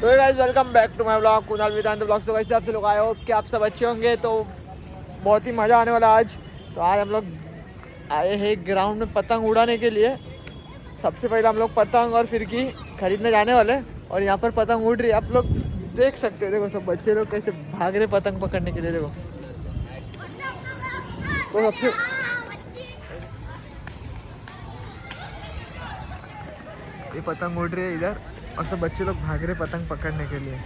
तो guys welcome back to my blog Kunal Vedant blog. So वैसे आप से लोग आए हो कि आप सब अच्छे होंगे। तो बहुत ही मज़ा आने वाला आज। तो आज हम लोग आए हैं ग्राउंड में पतंग उड़ाने के लिए। सबसे पहले हम लोग पतंग और फिरकी खरीदने जाने वाले हैं और यहाँ पर पतंग उड़ रही है, आप लोग देख सकते हो। देखो सब बच्चे लोग कैसे भाग रहे पतंग पकड़ने के लिए। देखो तो सबसे ये पतंग उड़ रही है इधर और सब बच्चे लोग भाग रहे पतंग पकड़ने के लिए।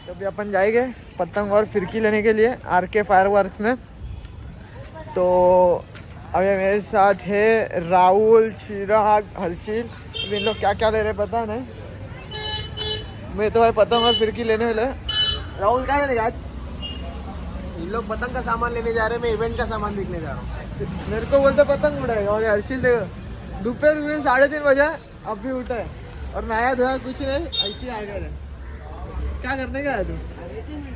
तो अभी अपन जाएंगे पतंग और फिरकी लेने के लिए RK फायरवर्क्स में। तो अभी मेरे साथ है राहुल, चिराग, हर्षिल। अभी इन लोग क्या क्या ले रहे पता नहीं। मैं तो भाई पतंग और फिरकी लेने वाले। राहुल क्या लेने आज? इन लोग पतंग का सामान लेने जा रहे हैं, मैं इवेंट का सामान देखने जा रहा हूँ। मेरे को बोलते पतंग उड़ाएगा और हर्षिल देखो दोपहर हुए 3:30 बजे अब भी उठा है और नया धोया कुछ नहीं, ऐसे ही आ गया है। क्या करने का है तू?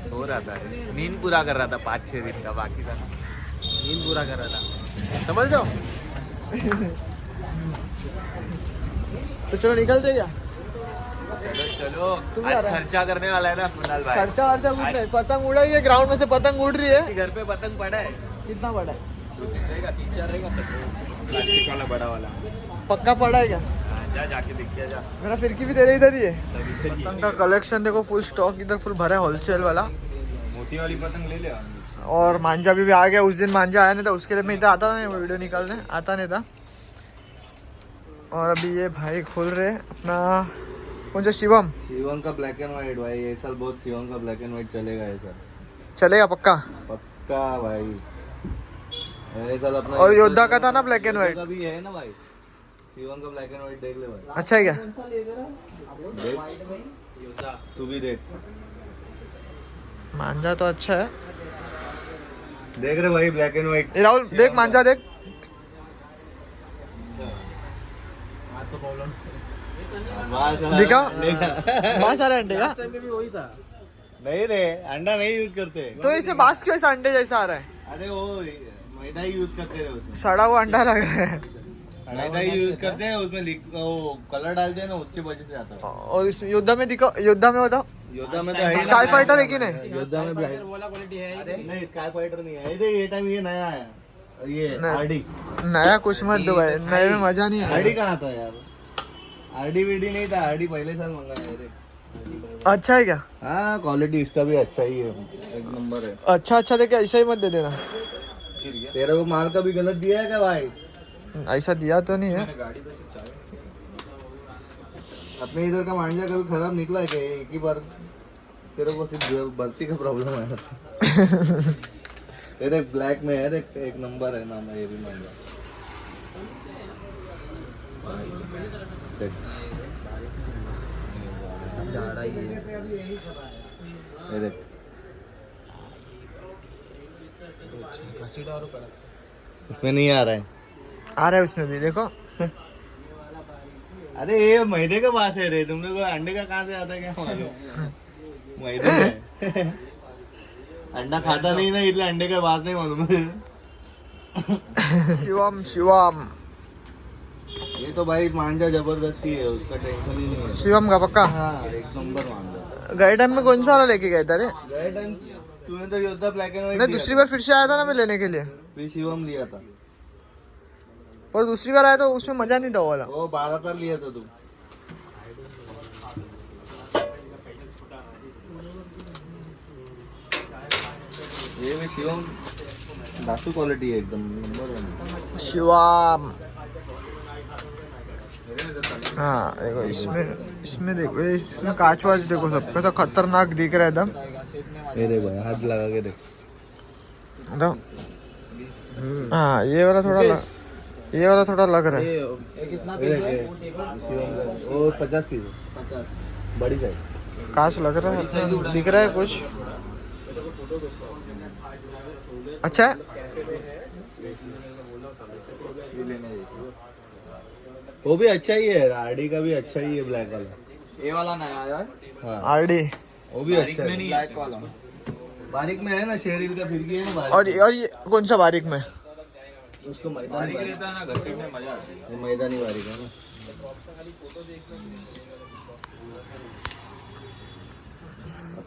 सो रहा था, नींद पूरा कर रहा था 5-6 दिन का बाकी था, नींद पूरा कर रहा था, समझ लो। तो चलो निकलते क्या? चलो चलो, तुम आज जा रहा है? खर्चा करने वाला है ना कुणाल भाई। खर्चा वर्चा कुछ नहीं, पतंग उड़ाई है ग्राउंड में से पतंग उड़ रही है। किसी घर पे पतंग पड़ा है, कितना बड़ा है? 2-3 रहेगा, 3-4 रहेगा, प्लास्टिक वाला बड़ा वाला। पक्का पड़ा है क्या? हाँ, जा जाके दिख गया जा। मेरा फिरकी भी तेरे इधर ही है। पतंग पतंग का कलेक्शन देखो, फुल स्टॉक इधर फुल भरा है, होलसेल वाला। मोटी वाली पतंग ले ले। और मांझा भी आ गया। उस दिन मांझा आया नहीं था, उसके लिए मैं इधर आता नहीं, वीडियो निकालने आता नहीं था। और अभी ये भाई खोल रहे अपना कौन सा शिवम का ब्लैक एंड व्हाइट भाई, ये साल बहुत शिवम का ब्लैक एंड व्हाइट चलेगा ये साल। चलेगा पक्का पक्का भाई, ये साल अपना। और योद्धा का था ना ब्लैक एंड व्हाइट, का भी है ना भाई, शिवम का ब्लैक एंड व्हाइट देख ले भाई। अच्छा है क्या? देख तू भी देख, मांझा तो अच्छा है। देख रहे भाई ब्लैक एंड व्हाइट। राहुल देख मांझा देख। दिखा बहुत सारे अंडे का। वही था। नहीं रे, अंडा नहीं यूज करते। तो इसे बास क्यों ऐसा अंडे जैसा आ रहा है? अरे वो मैदा ही यूज करते रहे उसमें। सड़ा हुआ अंडा लग रहा है। मैदा ही यूज करते हैं उसमें, वो कलर डालते हैं ना, उसकी वजह से आता है। और इस योद्धा में दिखा, योद्धा में होता योद्धा में तो है ही स्काई ना। फाइटर है कि नहीं? योद्धा में ब्लैक क्वालिटी है। अरे नहीं, स्काई फाइटर नहीं है ये टाइम, ये नया आया ये नहीं। आरडी। नया कुछ मत दो भाई, नए में मजा नहीं आरडी है। कहाँ था यार? आरडी वीडी नहीं था, आरडी पहले साल मंगाया रे। अच्छा है क्या? हाँ, क्वालिटी इसका भी अच्छा ही है, एक नंबर है। अच्छा अच्छा देखे, ऐसा ही मत दे देना। तेरे को माल का भी गलत दिया है क्या भाई? ऐसा दिया तो नहीं है। अपने इधर का मांझा कभी खराब निकला है क्या? एक ही बार तेरे को सिर्फ भर्ती का प्रॉब्लम आया था। ये देख ब्लैक में है, देख एक नंबर है नाम है ये भी मांझा। देख ये देख, उसमें नहीं आ रहा है। आ रहा है उसमें भी देखो। अरे ये मैदे का बात है रे, तुमने को अंडे का कहाँ से आता है क्या मालूम? मैदे है। अंडा खाता नहीं ना, इसलिए अंडे का बात नहीं मालूम है। शिवम शिवम ये तो भाई मांझा जबरदस्ती है, उसका टेंशन ही नहीं है। शिवम का पक्का। हाँ, एक नंबर मांझा। गए टाइम में कौन सा वाला लेके गए थे रे? गए टाइम तूने तो योद्धा ब्लैक एंड व्हाइट नहीं, दूसरी बार फिर से आया था ना मैं लेने के लिए, फिर शिवम लिया था। और दूसरी बार आया तो उसमें मजा नहीं था वो वाला। वो 12 तार लिया था तू। ये भी शिवम दासू क्वालिटी है, एकदम नंबर 1 शिवम। हाँ देखो इसमें देखो, इसमें कांच वाच देखो, सब कैसा खतरनाक दिख रहा है एकदम। ये देख भाई, हाथ लगा के देख। हाँ ये वाला थोड़ा लग रहा है। ये कितना पीस है? वो 50 पीस है, बड़ी साइज। कांच लग रहा है, दिख रहा है कुछ अच्छा है। वो भी अच्छा ही है, आरडी का भी अच्छा ही है, ब्लैक वाला। ये वाला नया आया है। हाँ, आरडी वो भी अच्छा है। ब्लैक वाला बारीक में है ना, शेरिल का फिरकी है ना बारीक। और ये कौन सा बारीक में? उसको मैदानी बारीक रहता है ना, घसीटने मजा आता है। मैदानी बारीक है ना।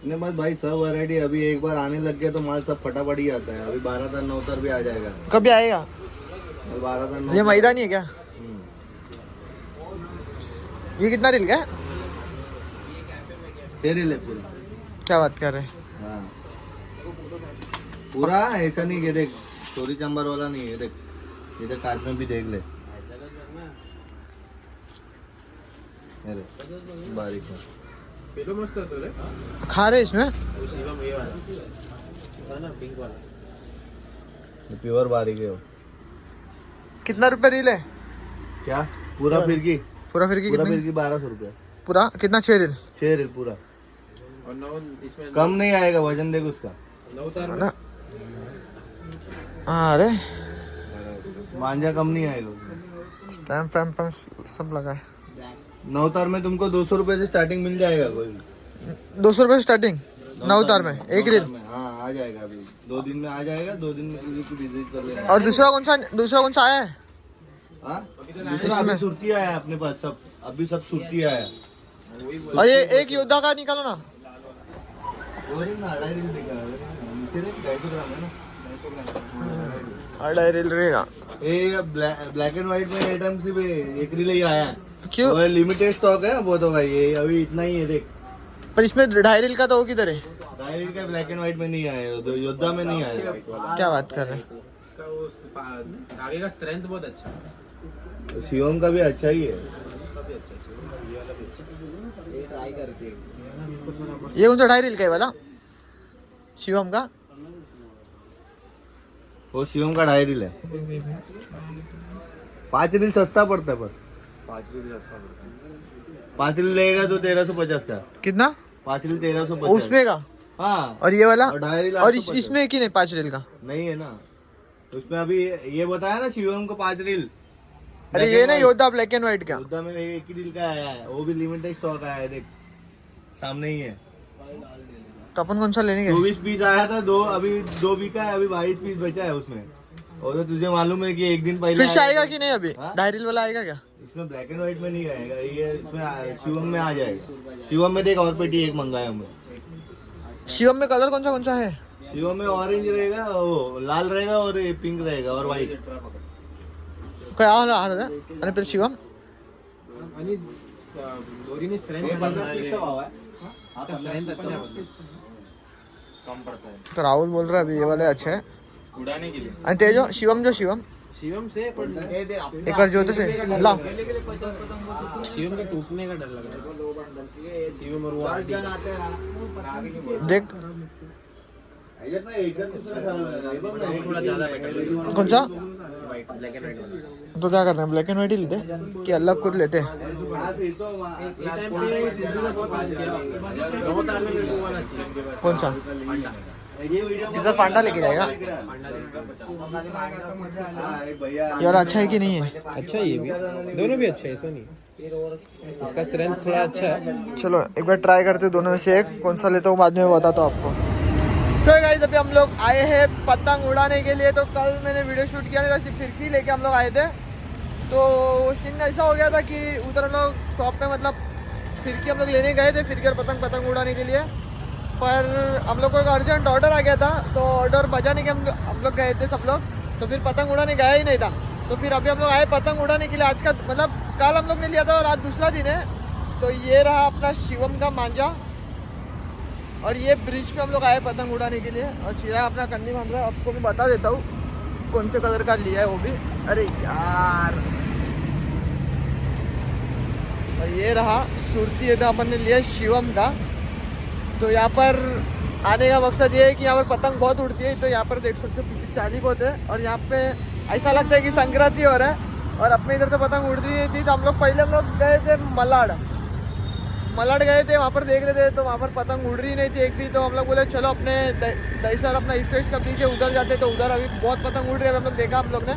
अपने पास भाई सब वैरायटी अभी एक बार आने लग गया तो माल सब फटाफट ही आता है। अभी 12 तार 9 तार भी आ जाएगा। कभी आएगा 12 तार 9 ये मैदानी है क्या? ये कितना रिल का? शेरिल है पूरा। क्या बात कर रहे हैं? हाँ पूरा ऐसा नहीं है, देख चोरी चंबर वाला नहीं है। देख इधर कांच में भी देख ले, ये देख, बारीक है। पेलो मस्त होतो रे। खा रहे इसमें? शिवम ये वाला है ना, पिंक वाला। प्योर बारीक है वो। कितना रुपए रील है? क्या पूरा फिरकी? पूरा फिर की पूरा कितनी? फिरकी 1200 रुपया। पूरा कितना? 6 रील? 6 रील पूरा। और 9 इसमें कम नहीं आएगा, वजन देख उसका। 9 तार में ना अरे मांझा कम नहीं आएगा उसमें। स्टैम्प फैम्प सब लगा है। 9 तार में तुमको 200 रुपए से स्टार्टिंग मिल जाएगा। कोई 200 रुपए स्टार्टिंग 9 तार में एक रील। हाँ आ जाएगा, अभी 2 दिन में आ जाएगा। 2 दिन में किसी को विजिट कर लेना। और दूसरा कौन सा आया है? हाँ दूसरा अभी सुर्ती आया है अपने पास। सब अभी सब सुर्ती आया है। और ये एक योद्धा का निकालो ना। वो रील ना 2.5 रील दिखा है। नीचे रे 250 ग्राम है ना। 2.5 रील रहेगा। ये ब्लैक एंड व्हाइट में आइटम सिर्फ एक रील ही आया है। क्यों? और लिमिटेड स्टॉक है वो तो भाई। ये अभी इतना ही है देख। पर इसमें 2.5 रील का तो वो किधर है? 2.5 रील का ब्लैक एंड व्हाइट में नहीं आया, योद्धा में नहीं आया। क्या बात कर रहे हैं? इसका वो धागे का स्ट्रेंथ बहुत अच्छा है। तो शिवम का भी अच्छा ही है। उसका भी अच्छा है, शिवम का ये वाला भी अच्छा है। ये ट्राई करते हैं। ये कौन सा 2.5 रील का है वाला? शिवम का? वो शिवम का 2.5 रील है। 5 रील सस्ता पड़ता है, पर 5 रील लेगा तो 1350 का। कितना? 5 रील 1350 उसमें का? हाँ। और ये वाला? और 2.5 रील और 850 इसमें कि नहीं 5 रील का? नहीं है ना। उसमें अभी ये बताया ना शिवम को 5 रील। अरे ये ना योद्धा ब्लैक एंड व्हाइट का। योद्धा में एक ही रील का आया है, वो भी लिमिटेड स्टॉक आया है। देख सामने ही है। तो अपन कौन सा लेने गए? 24 पीस आया था, अभी 2 बिका है। अभी 22 पीस बचा है उसमें। और तो तुझे मालूम है कि एक दिन पहले फिर से आएगा कि नहीं अभी? हाँ? 2.5 रील वाला आएगा क्या? इसमें ब्लैक एंड व्हाइट में नहीं आएगा। ये इसमें शिवम में आ जाएगा। शिवम में देख और पेटी एक मंगाया हमने। शिवम में कलर कौन सा है? शिवम में ऑरेंज रहेगा, वो लाल रहेगा और ये पिंक रहेगा और व्हाइट। क्या आ रहा है? अरे फिर शिवम आणि दोरीने स्ट्रेंथ स्ट्रेंथ अच्छा है। कम पड़ता है तो राहुल बोल रहा है अभी ये वाले अच्छे हैं। उड़ाने के लिए। और तेजो शिवम शिवम से एक बार जोते से ला। शिवम के टूटने का डर लग रहा है। शिवम और वो आरडी देख थोड़ा ज्यादा बेटर। कौन सा? White black and white. तो क्या करना है? ब्लैक एंड व्हाइट ही लेते कि अलग कुछ लेते? ये टाइम पे सिद्धू ने बहुत मिस किया। 9 तार में मेरे को वाला चाहिए। कौन सा? पांडा। इधर पांडा लेके जाएगा। पांडा ये वाला अच्छा है कि नहीं है? अच्छा है, ये भी दोनों भी अच्छे हैं, ऐसा नहीं। इसका स्ट्रेंथ थोड़ा अच्छा है। चलो एक बार ट्राई करते हैं दोनों में से एक कौन सा लेते हो, बाद में बताता हूँ आपको। तो गाइस अभी हम लोग आए हैं पतंग उड़ाने के लिए। तो कल मैंने वीडियो शूट किया था, सिर्फ फिरकी लेके हम लोग आए थे। तो सीन ऐसा हो गया था कि उधर हम लोग शॉप पे मतलब फिरकी हम लोग लेने गए थे, फिरकी और पतंग उड़ाने के लिए। पर हम लोग को एक अर्जेंट ऑर्डर आ गया था, तो ऑर्डर बजाने के हम लोग गए थे सब लोग। तो फिर पतंग उड़ाने गया ही नहीं था। तो फिर अभी हम लोग आए पतंग उड़ाने के लिए। आज का मतलब कल हम लोग ने लिया था और आज दूसरा दिन है। तो ये रहा अपना शिवम का मांझा। और ये ब्रिज पे हम लोग आए पतंग उड़ाने के लिए। और चिराग अपना कन्नी बांध रहा है। आपको मैं बता देता हूँ कौन से कलर का लिया है वो भी। अरे यार, और ये रहा सुरती है, तो अपन ने लिया शिवम का। तो यहाँ पर आने का मकसद ये है कि यहाँ पर पतंग बहुत उड़ती है। तो यहाँ पर देख सकते हो पीछे चाली बहुत है। और यहाँ पे ऐसा लगता है कि संक्रांति हो रहा है। और अपने इधर तो पतंग उड़ती नहीं थी। तो हम लोग गए थे मलाड गए थे, वहाँ पर देख रहे थे। तो वहाँ पर पतंग उड़ रही नहीं थी एक भी। तो हम लोग बोले चलो अपने दहीसर अपना स्टेज का पीछे उधर जाते। तो उधर अभी बहुत पतंग उड़ रही है। हम लोग देखा हम लोग ने,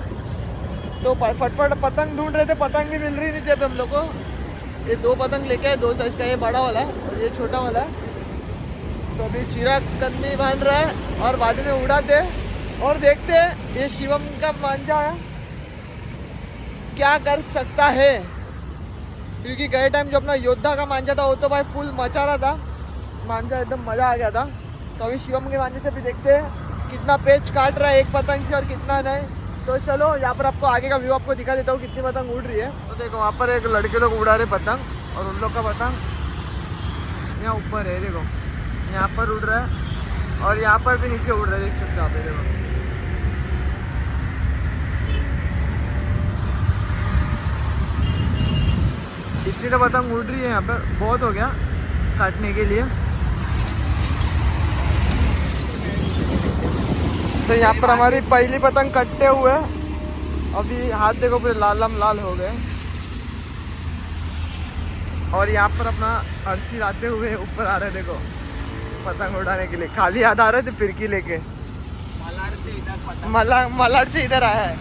तो फटफट पतंग ढूंढ रहे थे, पतंग भी मिल रही नहीं थी। अभी हम लोग को ये 2 पतंग लेके आए, 2 साइज का, ये बड़ा वाला और ये छोटा वाला है। तो अभी चिराग कन्नी बांध रहा है और बाद में उड़ाते और देखते ये शिवम का मांझा क्या कर सकता है। क्योंकि गए टाइम जो अपना योद्धा का मांझा था वो तो भाई फुल मचा रहा था। मांझा एकदम मज़ा आ गया था। तो अभी शिवम के मांझे से भी देखते हैं कितना पेच काट रहा है एक पतंग से और कितना नहीं। तो चलो यहाँ पर आपको आगे का व्यू आपको दिखा देता हूँ कितनी पतंग उड़ रही है। तो देखो वहाँ पर एक लड़के लोग उड़ा रहे पतंग और उन लोग का पतंग यहाँ ऊपर है, देखो यहाँ पर उड़ रहा है और यहाँ पर भी नीचे उड़ रहा है, देख सकते हो आप, देखो। इतनी तो पतंग उड़ रही है यहाँ पर, बहुत हो गया काटने के लिए। तो यहाँ पर हमारी पहली पतंग कटते हुए अभी हाथ देखो पूरे लाल हो गए। और यहाँ पर अपना अर्शी लाते हुए ऊपर आ रहे, देखो पतंग उड़ाने के लिए। खाली हाथ आ रहे थे फिरकी लेके, मलाड से इधर आया है।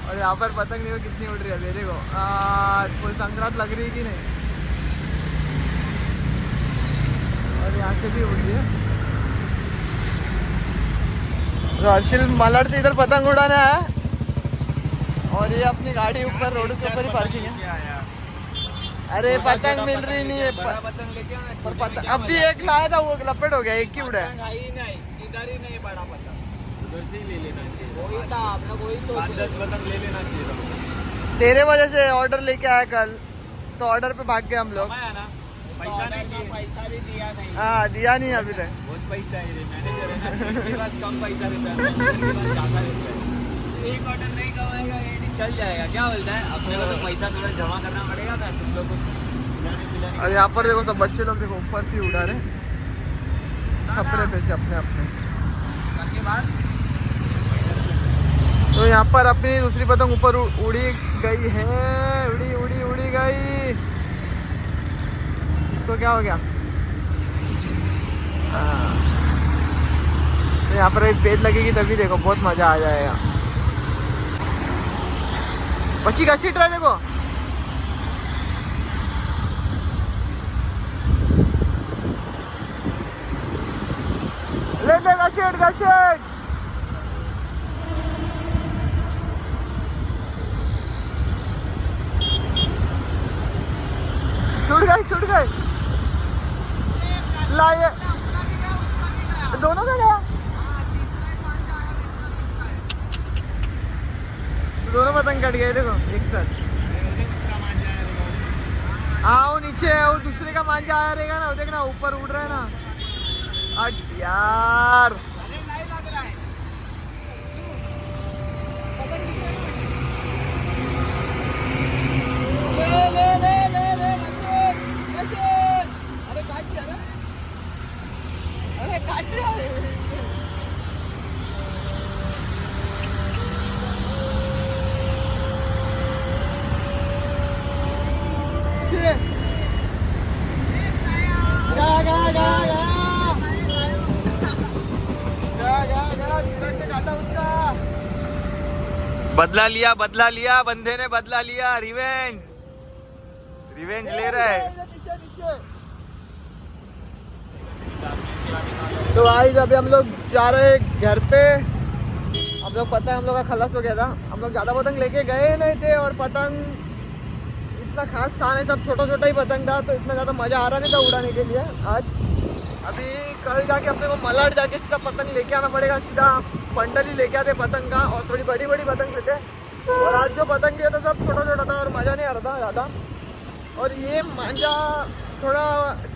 और यहाँ पर पतंग देखो कितनी उड़ रही है अभी, देखो फुल संक्रांत लग रही है कि नहीं। और यहाँ से भी उड़ रही है। तो अर्शिल मलाड से इधर पतंग उड़ाना है और ये अपनी गाड़ी ऊपर रोड के ऊपर ही पार्किंग है। अरे पतंग मिल रही नहीं है पर पतंग अभी एक लाया था, वो लपेट हो गया, एक ही उड़ा है। इधर ही नहीं बड़ा पतंग, उधर से ही ले लेना चाहिए। वही था आप लोग, वही सोच 5-10 पतंग ले लेना चाहिए। तेरे वजह से ऑर्डर लेके आया कल, तो ऑर्डर पे भाग गए हम लोग। पैसा भी दिया नहीं। हाँ दिया नहीं अभी तक। बहुत पैसा है रे, मैनेजर है ना, उनके पास कम पैसा रहता है, उनके पास ज्यादा रहता है। एक ऑर्डर नहीं कमाएगा रेडी चल जाएगा, क्या बोलता है। अपने को तो पैसा थोड़ा जमा करना पड़ेगा ना तुम लोग को। और यहाँ पर देखो सब बच्चे लोग देखो ऊपर से उड़ा रहे छपरे पे से अपने अपने। तो यहाँ पर अपनी दूसरी पतंग ऊपर उड़ी गई है, उड़ी गई। इसको क्या हो गया? तो यहाँ पर एक पेड़ लगेगी तभी देखो बहुत मजा आ जाएगा। बच्ची का सीट रहा है, देखो ले घसीट छूट गए लाए दोनों का गया। दोनों पतंग कट गए देखो एक साथ। हाँ वो नीचे है, वो दूसरे का मांझा आया रहेगा ना, वो देखना ऊपर उड़ रहा है ना। अट यार बदला लिया बंदे ने, बदला लिया। रिवेंज ले रहा है। तो गाइस अभी हम लोग जा रहे हैं घर पे। हम लोग पता है हम लोग का खलास हो गया था, हम लोग ज़्यादा पतंग लेके गए नहीं थे और पतंग इतना खास था नहीं, सब छोटा ही पतंग था, तो इतना ज़्यादा मज़ा आ रहा नहीं था उड़ाने के लिए आज। अभी कल जाके अपने को मलाड जाके सीधा पतंग लेके आना पड़ेगा, सीधा बंडल ही लेके आते पतंग का और थोड़ी बड़ी पतंग लेते। और आज जो पतंग लिया था सब छोटा था और मज़ा नहीं आ रहा था ज़्यादा। और ये मांझा थोड़ा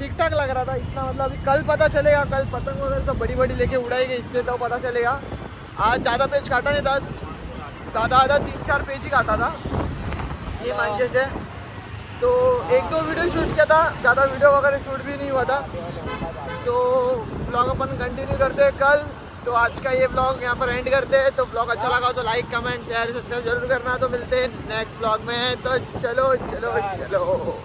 ठीक ठाक लग रहा था इतना, मतलब अभी कल पता चलेगा, कल पतंग वगैरह सब बड़ी लेके उड़ाएंगे, इससे तो पता चलेगा। आज ज़्यादा पेज काटा नहीं था, ज़्यादा 3-4 पेज ही काटा था ये मांझे से। तो 1-2 वीडियो शूट किया था, ज़्यादा वीडियो वगैरह शूट भी नहीं हुआ था। तो ब्लॉग अपन कंटिन्यू करते हैं कल। तो आज का ये ब्लॉग यहाँ पर एंड करते हैं। तो ब्लॉग अच्छा लगा तो लाइक कमेंट शेयर सब्सक्राइब जरूर करना। तो मिलते हैं नेक्स्ट ब्लॉग में। तो चलो।